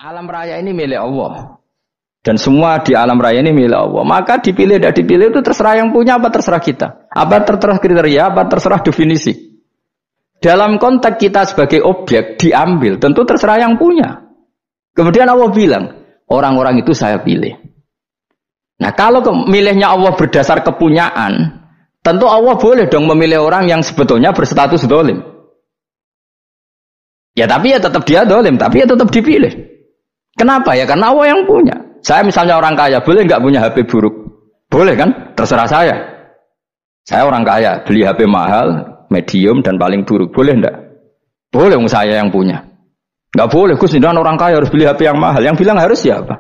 Alam raya ini milik Allah. Dan semua di alam raya ini milik Allah. Maka dipilih dan dipilih itu terserah yang punya apa terserah kita. Apa terserah kriteria, apa terserah definisi. Dalam konteks kita sebagai objek diambil, tentu terserah yang punya. Kemudian Allah bilang, orang-orang itu saya pilih. Nah kalau milihnya Allah berdasar kepunyaan, tentu Allah boleh dong memilih orang yang sebetulnya berstatus dolim. Ya tapi ya tetap dia dolim, tapi ya tetap dipilih. Kenapa ya? Karena Allah yang punya. Saya misalnya orang kaya, boleh nggak punya HP buruk? Boleh kan? Terserah saya. Saya orang kaya, beli HP mahal, medium dan paling buruk. Boleh enggak? Boleh, saya yang punya. Enggak boleh, Gus, dengan orang kaya harus beli HP yang mahal. Yang bilang harus siapa?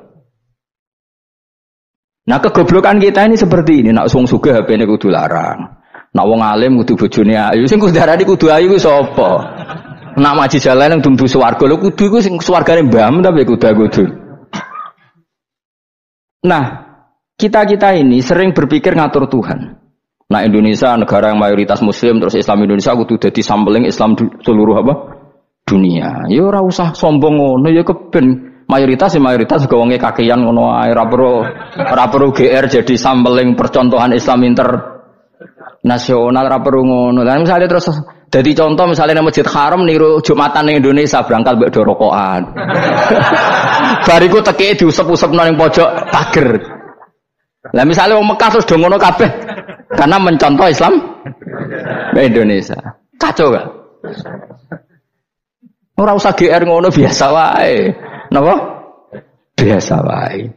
Nah, kegoblokan kita ini seperti ini. Nak wong sugih HP-ne kudu larang. Nak wong alim kudu bojone ayu. Sing kudu darani kudu ayu ku sapa? Nak maji jalan yang dumdu swarga lho kudu iku sing swargane mbam tapi kudu. Nah, kita-kita ini sering berpikir ngatur Tuhan. Nah, Indonesia negara yang mayoritas muslim terus Islam Indonesia kudu dadi sampling Islam seluruh apa? Dunia. Ya ora usah sombong ngono ya keben mayoritas juga wonge kakean ngono ae ora perlu GR jadi sampling percontohan Islam internasional ora perlu ngono. Lah misalnya terus jadi contoh misalnya di Masjid Haram niru Jumatan ning Indonesia berangkat mbek do rokokan. Bariku teki diusep-usepno ning pojok pager. Lah misalnya wong Mekah terus do ngono kabeh karena mencontoh Islam Indonesia. Kacau gak? Ora usah GR ngono biasa wae. Napa? Biasa wae.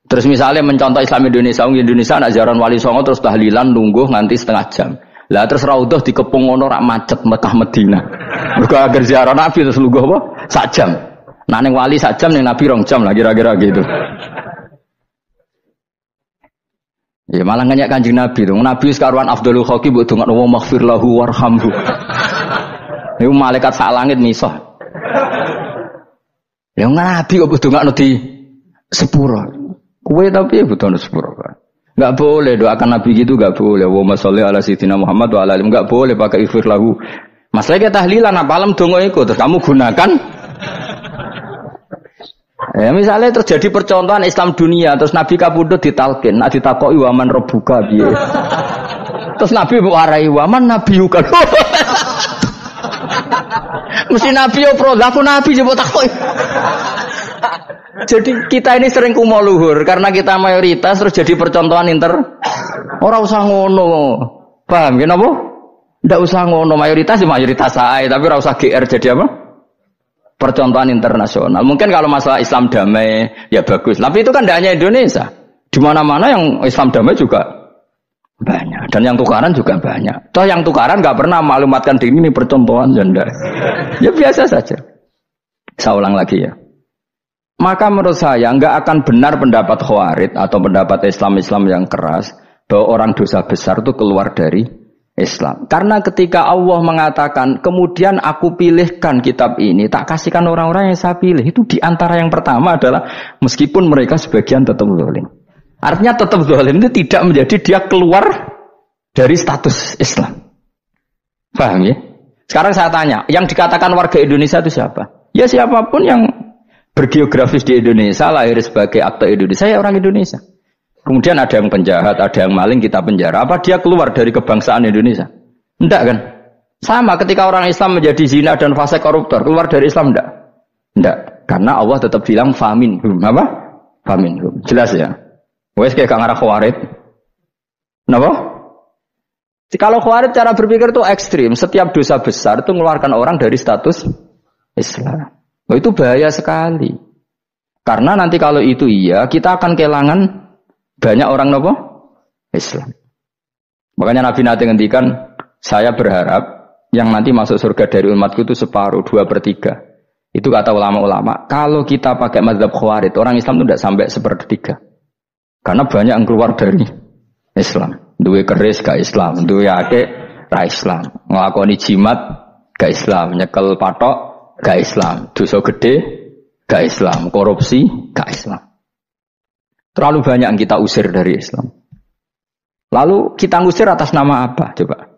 Terus misalnya mencontoh Islam Indonesia nak ziarah Wali Songo terus tahlilan nunggu nganti setengah jam. Lah terus raudhah dikepung ngono rak macet Mekah Madinah. Mergo agar ziarah Nabi terus lungguh apa? Sak jam. Nah ning wali sak jam ning Nabi 2 jam lah kira-kira gitu. Ya malah nganyak Kanjeng Nabi dong. Nabi sekaruan afdhalul khalqi mbok dongakno wa maghfir lahu warhamhu. Niku malaikat sak langit misah. Ya Nabi kok dongakno di sepuro. Kowe tapi ya butuh sepuro kan. Enggak boleh doakan Nabi gitu, enggak boleh. Wa sholli ala sayyidina Muhammad wa ala alihi, enggak boleh pakai ighfir lahu. Masalah kita tahlilan apalam donga iku terus kamu gunakan. Ya misalnya terjadi percontohan Islam dunia terus Nabi kapundhut ditalkin, nek ditakoki waman rabbuka piye. Terus Nabi warai waman nabiyuka. Mesti Nabi yo pro, aku Nabi coba takoki. Jadi kita ini sering kumo luhur karena kita mayoritas terus jadi percontohan Ora usah ngono. Paham ya napa? Ndak usah ngono, mayoritas ae, tapi ora usah GR jadi apa? Percontohan internasional. Mungkin kalau masalah Islam damai ya bagus. Tapi itu kan tidak hanya Indonesia. Di mana-mana yang Islam damai juga banyak dan yang tukaran juga banyak. Toh yang tukaran nggak pernah maklumatkan diri ini percontohan janda. Ya biasa saja. Saya ulang lagi ya. Maka menurut saya nggak akan benar pendapat Khawarij atau pendapat Islam yang keras bahwa orang dosa besar itu keluar dari Islam. Karena ketika Allah mengatakan kemudian aku pilihkan kitab ini tak kasihkan orang-orang yang saya pilih, itu diantara yang pertama adalah meskipun mereka sebagian tetap zalim. Artinya tetap zalim itu tidak menjadi dia keluar dari status Islam. Paham ya? Sekarang saya tanya, yang dikatakan warga Indonesia itu siapa? Ya siapapun yang bergeografis di Indonesia, lahir sebagai aktor Indonesia, ya orang Indonesia. Kemudian ada yang penjahat, ada yang maling, kita penjara. Apa dia keluar dari kebangsaan Indonesia? Enggak kan? Sama ketika orang Islam menjadi zina dan fase koruptor, keluar dari Islam enggak? Enggak. Karena Allah tetap bilang faminhum. Apa? Faminhum. Jelas ya? Wes kayak ngarah Khawarij. Kenapa? Kalau Khawarij cara berpikir itu ekstrim. Setiap dosa besar itu mengeluarkan orang dari status Islam. Oh, itu bahaya sekali. Karena nanti kalau itu iya, kita akan kehilangan banyak orang nopo Islam. Makanya Nabi nanti ngendikan, saya berharap yang nanti masuk surga dari umatku itu separuh, 2/3. Itu kata ulama-ulama. Kalau kita pakai mazhab Khawarij, orang Islam itu tidak sampai 1/3. Karena banyak yang keluar dari Islam. Duwe keris gak Islam, duwe akeh ra Islam, nglakoni jimat gak Islam, nyekel patok gak Islam, dosa gede gak Islam, korupsi gak Islam. Terlalu banyak yang kita usir dari Islam. Lalu kita ngusir atas nama apa? Coba.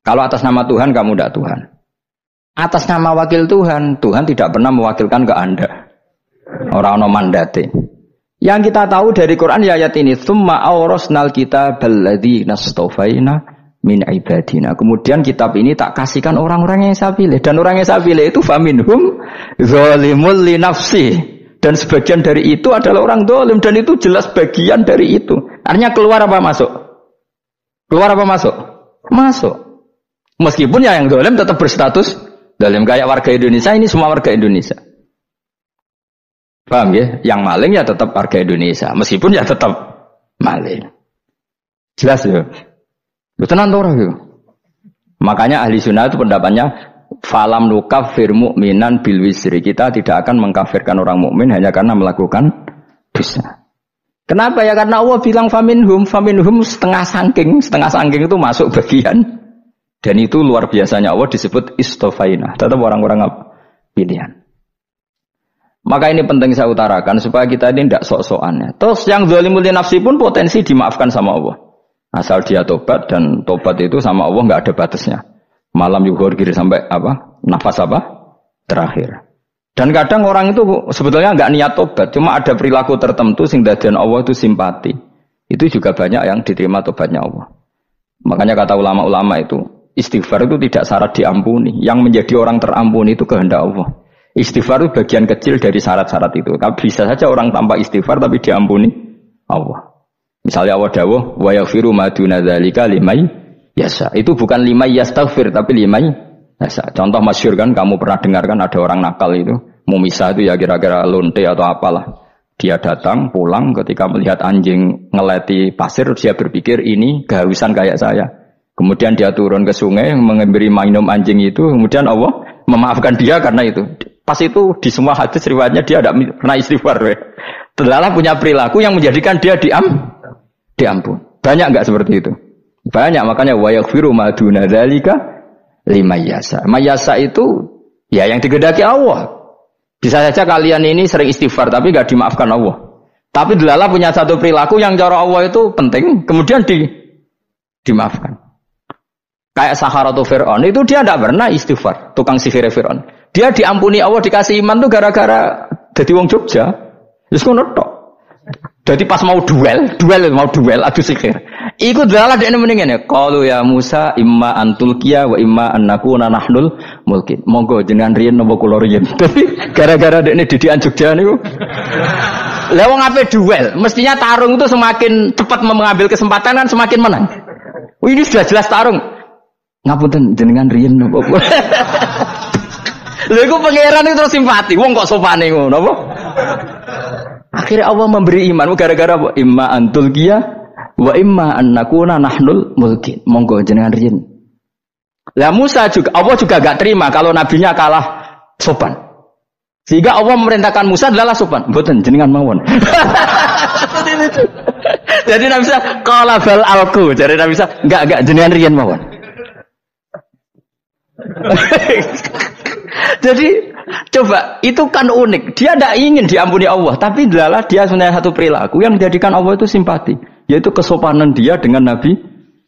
Kalau atas nama Tuhan kamu tidak Tuhan. Atas nama wakil Tuhan, Tuhan tidak pernah mewakilkan ke Anda. Ora ana mandate. Yang kita tahu dari Quran ya ayat ini, tsumma awrasnal kitabal ladzi nastafaina min ibadina. Kemudian kitab ini tak kasihkan orang-orang yang saya pilih, dan orang yang saya pilih itu faminhum zalimul li nafsi, dan sebagian dari itu adalah orang zalim, dan itu jelas bagian dari itu. Artinya keluar apa masuk? Keluar apa masuk? Masuk. Meskipun ya yang zalim tetap berstatus zalim, kayak warga Indonesia, ini semua warga Indonesia. Paham ya? Yang maling ya tetap warga Indonesia, meskipun ya tetap maling. Jelas ya? Tenan to ora ya? Makanya ahli sunnah itu pendapatnya falam nukafir mu'minan bil wisri. Kita tidak akan mengkafirkan orang mukmin hanya karena melakukan dosa. Kenapa ya? Karena Allah bilang faminhum setengah sangking itu masuk bagian. Dan itu luar biasanya Allah disebut istofaina. Tetap orang-orang pilihan. Maka ini penting saya utarakan supaya kita ini tidak sok-sokan. Terus yang zalimul li nafsi pun potensi dimaafkan sama Allah. Asal dia tobat, dan tobat itu sama Allah nggak ada batasnya. Malam yuhur kiri sampai apa? Nafas apa? Terakhir. Dan kadang orang itu sebetulnya nggak niat tobat, cuma ada perilaku tertentu sehingga dadian Allah itu simpati. Itu juga banyak yang diterima tobatnya Allah. Makanya kata ulama-ulama itu, istighfar itu tidak syarat diampuni. Yang menjadi orang terampuni itu kehendak Allah. Istighfar itu bagian kecil dari syarat-syarat itu. Bisa saja orang tanpa istighfar tapi diampuni Allah. Misalnya Allah dawuh wa yaghfiru ma duna dzalika liman yasha. Itu bukan liman yastaghfir tapi liman yasha. Contoh masyhur kan, kamu pernah dengar kan, ada orang nakal itu mau misah itu ya kira-kira lonte atau apalah. Dia datang pulang ketika melihat anjing ngeleti pasir, dia berpikir ini kehausan kayak saya. Kemudian dia turun ke sungai memberi minum anjing itu, kemudian Allah memaafkan dia karena itu. Pas itu di semua hadis riwayatnya dia tidak pernah istighfar. Terlalu punya perilaku yang menjadikan dia diampun. Banyak enggak seperti itu? Banyak, makanya wa yaghfiru ma duna dzalika liman yasha. Mayasa itu ya yang digedaki Allah. Bisa saja kalian ini sering istighfar tapi enggak dimaafkan Allah. Tapi delala punya satu perilaku yang cara Allah itu penting, kemudian dimaafkan. Kayak Saharatu Fir'aun itu dia tidak pernah istighfar, tukang sihir Fir'aun. Dia diampuni Allah, dikasih iman tuh gara-gara jadi wong Jogja. Terus ngono tok. Jadi pas mau duel adu sihir. Iku dalah dekne mending ngene. Qalu ya Musa imma antulqiya wa imma an nakuna nahnul mulkin. Monggo jenengan riyen napa kula riyen. Tapi gara-gara dekne didikan Jogja niku. Lah wong ape duel, mestinya tarung itu semakin cepat mengambil kesempatan kan semakin menang. Ini sudah jelas tarung. Ngapunten jenengan riyen napa kula. Lha iku pangeran itu terus simpati. Wong kok sopane ngono apa? Akhirnya Allah memberi iman gara-gara apa? Imma antulqiya wa imma an nakuna nahnul mulkin. Monggo jenengan riyen. Lah Musa juga Allah juga enggak terima kalau nabinya kalah sopan. Sehingga Allah memerintahkan Musa adalah sopan. Mboten jenengan mawon. Jadi Nabi Musa qala bal alqu. Jadi Nabi Musa enggak jenengan riyen mawon. Jadi coba, itu kan unik. Dia tidak ingin diampuni Allah, tapi adalah dia sebenarnya satu perilaku yang menjadikan Allah itu simpati, yaitu kesopanan dia dengan Nabi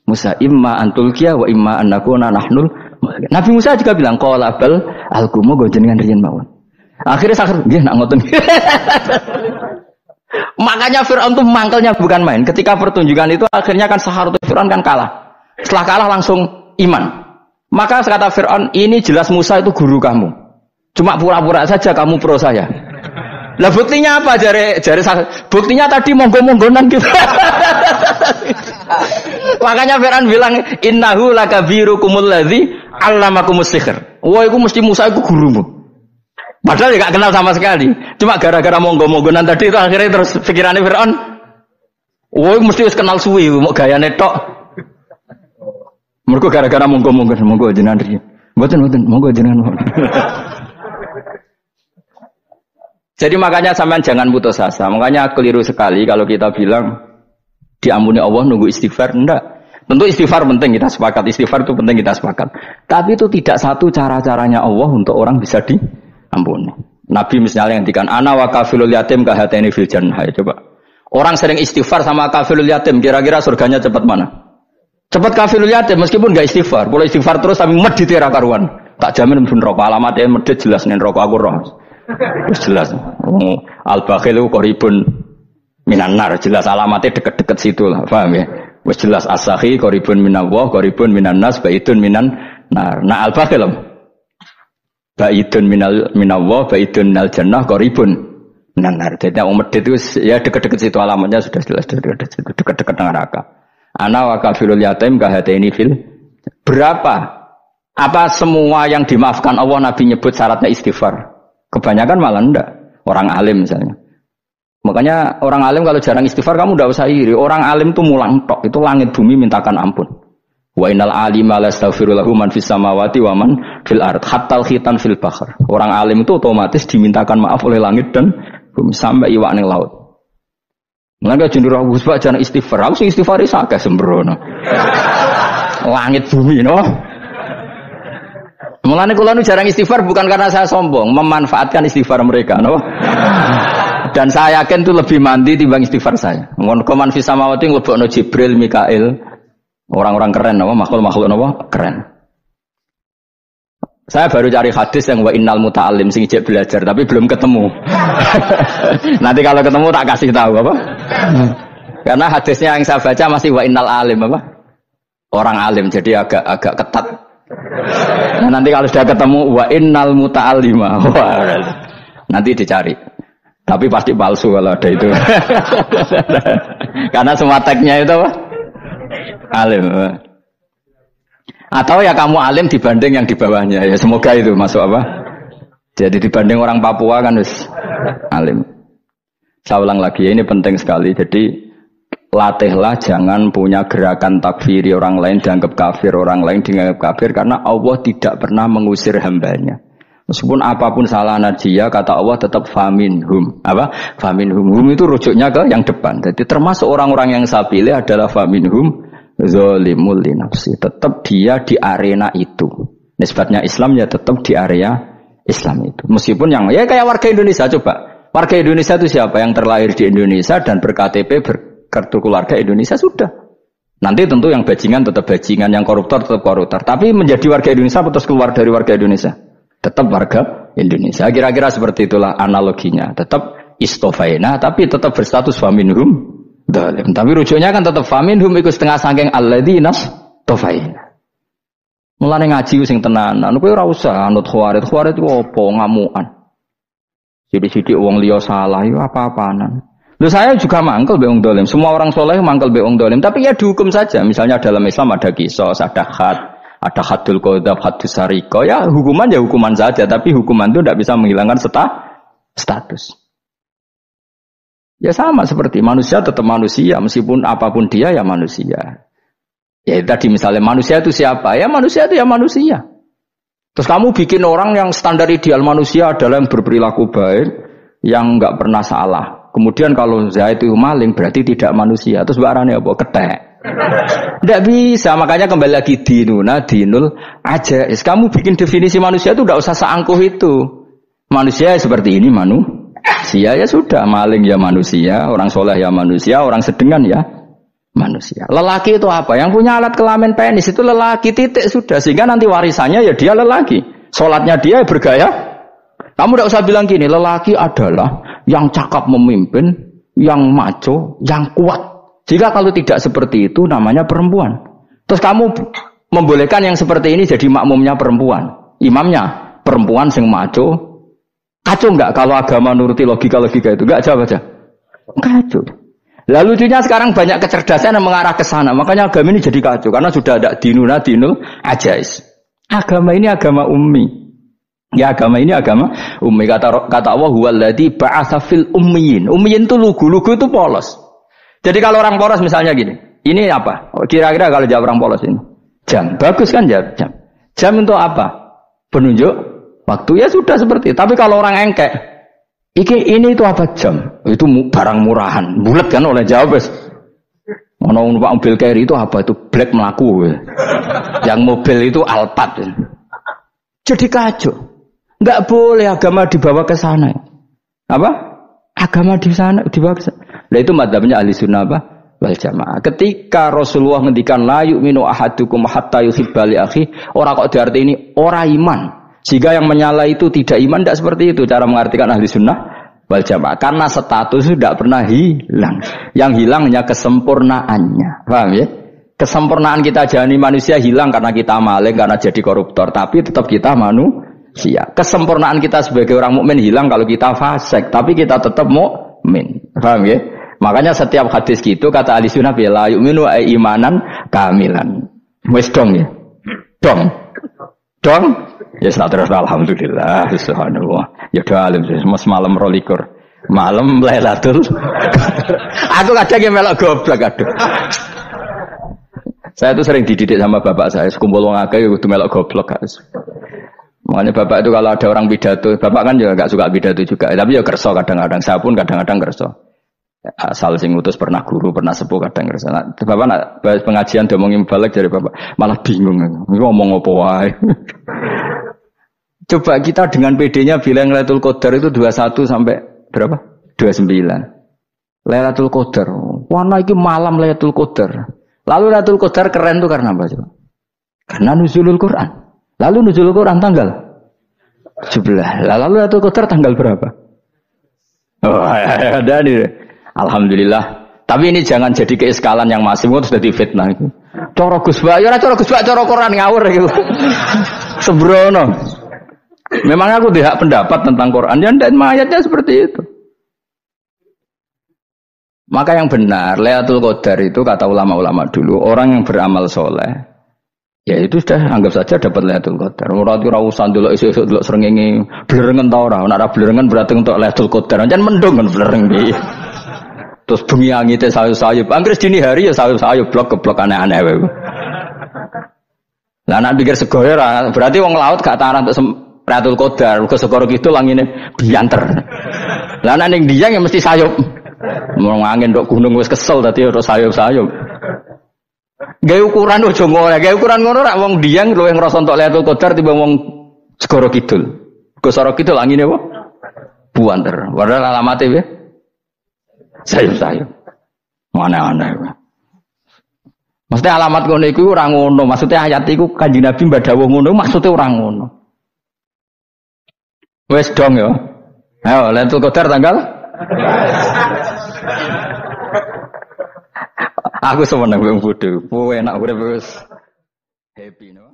Musa. Imma antulqiya wa imma an nakuna nahnul. Nabi Musa juga bilang qala bal alqumu go jenengan riyen mawon. Akhirnya sakit nggih nak ngoten. Makanya Firaun itu mangkelnya bukan main. Ketika pertunjukan itu akhirnya kan Saharatu Firaun kan kalah. Setelah kalah langsung iman. Maka kata Fir'aun, ini jelas Musa itu guru kamu. Cuma pura-pura saja kamu pro saya. Lah buktinya apa? Jare buktinya tadi monggo-monggonan gitu. Makanya Fir'aun bilang, innahu lakabirukumul ladzi 'allamakumus sihr. Wah, itu mesti Musa itu gurumu. Padahal dia gak kenal sama sekali. Cuma gara-gara monggo-monggonan tadi itu akhirnya terus pikirannya Fir'aun, wah, mesti harus kenal suwi, mau gayane tok. Mergo gara-gara monggo jenengan riyen. Mboten monggo jenengan. Jadi makanya sampean jangan putus asa. Makanya keliru sekali kalau kita bilang diampuni Allah nunggu istighfar. Enggak. Tentu istighfar penting, kita sepakat. Istighfar itu penting, kita sepakat. Tapi itu tidak satu cara-caranya Allah untuk orang bisa diampuni. Nabi misalnya ngendikan ana wa kafilul yatim kahateni fil jannah. Coba. Orang sering istighfar sama kafilul yatim, kira-kira surganya cepat mana? Cepat kafirul yatim meskipun enggak istighfar, boleh istighfar terus tapi medit ra karuan. Tak jamin pun rokok alamatnya medit jelas nih rokok aku roh. Jelas. Al-bakhilu qaribun minan nar, jelas alamatnya deket-deket situ lah, paham ya? Wis jelas as-sakhi qaribun minallah, qaribun minan nas, baidun minan nar. Nah al-bakhil baidun minallah, baidun minal jannah, qaribun minan nar. Jadi wong medhit itu ya deket-deket situ alamatnya sudah jelas deket-deket dengan neraka. Ana wa kafirul yatim kahataini fil. Berapa? Apa semua yang dimaafkan Allah Nabi nyebut syaratnya istighfar? Kebanyakan malah enggak. Orang alim misalnya. Makanya orang alim kalau jarang istighfar kamu enggak usah iri. Orang alim itu mulang tok, itu langit bumi mintakan ampun. Wa innal alima lastaghfiru lahu man fis samawati wa man fil ard hatta khitan fil bahr. Orang alim itu otomatis dimintakan maaf oleh langit dan bumi sampai iwak ning laut. Mulane jendur Gus Pak jarang istighfar. Aku sing istighfar iki akeh sembrono. Langit bumi no. Mulane kula nu jarang istighfar bukan karena saya sombong, memanfaatkan istighfar mereka, no? Dan saya yakin itu lebih mandi timbang istighfar saya. Ngon koman fi samawati nglebokno Jibril, Mikail, orang-orang keren, no? Makhluk-makhluk no? Keren. Saya baru cari hadis yang wa innal muta'allim sing ijek belajar tapi belum ketemu. Nanti kalau ketemu tak kasih tahu apa? Karena hadisnya yang saya baca masih wa innal alim apa? Orang alim jadi agak ketat. Nah, nanti kalau sudah ketemu wa innal muta'allima. Nanti dicari. Tapi pasti palsu kalau ada itu. Karena semua tagnya itu apa? Alim. Atau ya kamu alim dibanding yang di bawahnya. Ya semoga itu masuk apa? Jadi dibanding orang Papua kan harus alim. Saya ulang lagi ya, ini penting sekali. Jadi latihlah jangan punya gerakan takfiri orang lain dianggap kafir, orang lain dianggap kafir karena Allah tidak pernah mengusir hambanya. Meskipun apapun salah dia, kata Allah tetap faminhum. Apa? Faminhum. Hum itu rujuknya ke yang depan. Jadi termasuk orang-orang yang saya pilih adalah faminhum zalimul li nafsi. Tetap dia di arena itu. Nisbatnya Islam ya tetap di area Islam itu. Meskipun yang ya kayak warga Indonesia coba. Warga Indonesia itu siapa? Yang terlahir di Indonesia dan ber-KTP kartu keluarga Indonesia sudah. Nanti tentu yang bajingan tetap bajingan, yang koruptor tetap koruptor. Tapi menjadi warga Indonesia terus keluar dari warga Indonesia. Tetap warga Indonesia. Kira-kira seperti itulah analoginya. Tetap istofaina, tapi tetap berstatus faminhum dalim. Tapi rujuknya kan tetap faminhum ikut setengah sangking alladzina tofaina. Mulane ngaji sing tenanan. Kowe ora usah anut khawarit. Khawarit ku apa ngamukan. Sidik-sidik wong liya salah yo apa-apanan. Loh saya juga mangkel be wong dolim. Semua orang soleh mangkel be wong dolim. Tapi ya dihukum saja. Misalnya dalam Islam ada kisos, ada had, ada hadul qadzaf, hadus sariko. Ya hukuman saja. Tapi hukuman itu tidak bisa menghilangkan status. Ya sama seperti manusia tetap manusia. Meskipun apapun dia ya manusia. Ya tadi misalnya manusia itu siapa? Ya manusia itu ya manusia. Terus kamu bikin orang yang standar ideal manusia adalah yang berperilaku baik, yang enggak pernah salah. Kemudian kalau Zaid itu maling berarti tidak manusia. Terus barangnya apa? Ketek. Tidak bisa. Makanya kembali lagi dinul aja. Kamu bikin definisi manusia itu tidak usah seangkuh itu. Manusia seperti ini manusia ya sudah. Maling ya manusia, orang soleh ya manusia, orang sedengan ya manusia. Lelaki itu apa? Yang punya alat kelamin penis itu lelaki titik sudah. Sehingga nanti warisannya ya dia lelaki. Sholatnya dia bergaya. Kamu tidak usah bilang gini, lelaki adalah yang cakap memimpin, yang maco, yang kuat. Jika kalau tidak seperti itu namanya perempuan. Terus kamu membolehkan yang seperti ini jadi makmumnya perempuan. Imamnya perempuan sing maco. Kacau enggak kalau agama nuruti logika-logika itu? Enggak jawab aja. Kacau. Lalu lucunya sekarang banyak kecerdasan yang mengarah ke sana. Makanya agama ini jadi kacau. Karena sudah ada dinul ajais. Agama ini agama ummi. Ya agama ini agama ummi. Kata Allah huwallazi ba'atsa fil ummiyin. Ummiyin itu lugu itu polos. Jadi kalau orang polos misalnya gini. Ini apa? Kira-kira kalau jawab orang polos ini. Jam. Bagus kan jawab jam. Jam untuk apa? Penunjuk waktu. Ya sudah seperti itu. Tapi kalau orang engkek. Ini itu apa jam? Itu barang murahan. Bulat kan oleh jawab. Ono numpak mobil carry itu apa? Itu black melaku. Yang mobil itu Alphard. Jadi kacau. Enggak boleh agama dibawa ke sana. Apa? Agama di sana dibawa ke sana. Nah itu madzhabnya ahli sunnah apa? Wal jamaah. Ketika Rasulullah ngendikan la yu'minu ahadukum hatta yuhibba li akhi, ora kok diarti ini ora iman. Jika yang menyala itu tidak iman, tidak seperti itu cara mengartikan ahli sunnah wal jamaah. Karena status itu tidak pernah hilang. Yang hilang hanya kesempurnaannya. Paham ya? Kesempurnaan kita jadi manusia hilang karena kita maling, karena jadi koruptor. Tapi tetap kita manusia. Kesempurnaan kita sebagai orang mukmin hilang kalau kita fasik. Tapi kita tetap mukmin. Paham ya? Makanya setiap hadis gitu kata ahli sunnah la yu'minu imanan kamilan. Wis dong ya. Dong. Ya terus alhamdulillah subhanallah. Ya udah alim semalam 22. Malam Lailatul. Aku kadang yang melok goblok aduh. Saya itu sering dididik sama bapak saya, sekumpul wong akeh kudu melok goblok guys. Makanya bapak itu kalau ada orang pidato, bapak kan juga enggak suka pidato juga, tapi ya kerso kadang-kadang, saya pun kadang-kadang kerso. Asal sing utus pernah guru, pernah sepuh kadang kerso. Nah, bapak nak bahas pengajian diomongin balik dari bapak, malah bingung. Ngomong apa wae. Coba kita dengan PD-nya bilang Lailatul Qadar itu 21 sampai berapa? 29. Lailatul Qadar. Warna iki malam Lailatul Qadar. Lalu Lailatul Qadar keren tuh karena apa coba? Karena nuzulul Quran. Lalu nuzulul Quran tanggal 17. Lalu Lailatul Qadar tanggal berapa? Oh, ada nih. Alhamdulillah. Tapi ini jangan jadi keiskalan yang masif itu sudah difitnah itu. Cara Gus Bak, ya cara Gus Bak cara Quran ngawur gitu. Sembrono. Memang aku tidak pendapat tentang Quran dan ayatnya seperti itu. Maka yang benar, Lailatul Qadar itu kata ulama-ulama dulu, orang yang beramal soleh, ya itu sudah anggap saja dapat Lailatul Qadar. Ora usah ndelok esuk-esuk ndelok srengenge blerengen ta ora. Nek ora blerengen berarti untuk Lailatul Qadar. Jan mendung kan blereng iki. Terus bengi angite sayup-sayup. Anggere dini hari ya sayup-sayup blok-blok aneh-aneh wae. Lah nek pikir sego ora, berarti wong laut gak taran untuk Lailatul Qadar, ke segoro kidul langine bianter. Lah nek ning Dieng ya mesti sayup. Mau angin dok gunung wis kesel tadi terus sayup-sayup. Gawe ukuran ojo ngono, gawe ukuran ngono rak wong Dieng luwih ngrasa entuk Lailatul Qadar timbang wong segoro kidul. Ke segoro kidul angine apa? Buanter. Padahal alamate piye? Sayup-sayup. Aneh-aneh. Maksudnya alamat ngono iku ora ngono, maksudnya ayat iku Kanjeng Nabi mbadhawuh ngono, maksudnya ora ngono. Wes dong ya. Ayo Lailatul Qadar tanggal aku seneng wong bodho. Enak urip wis happy no.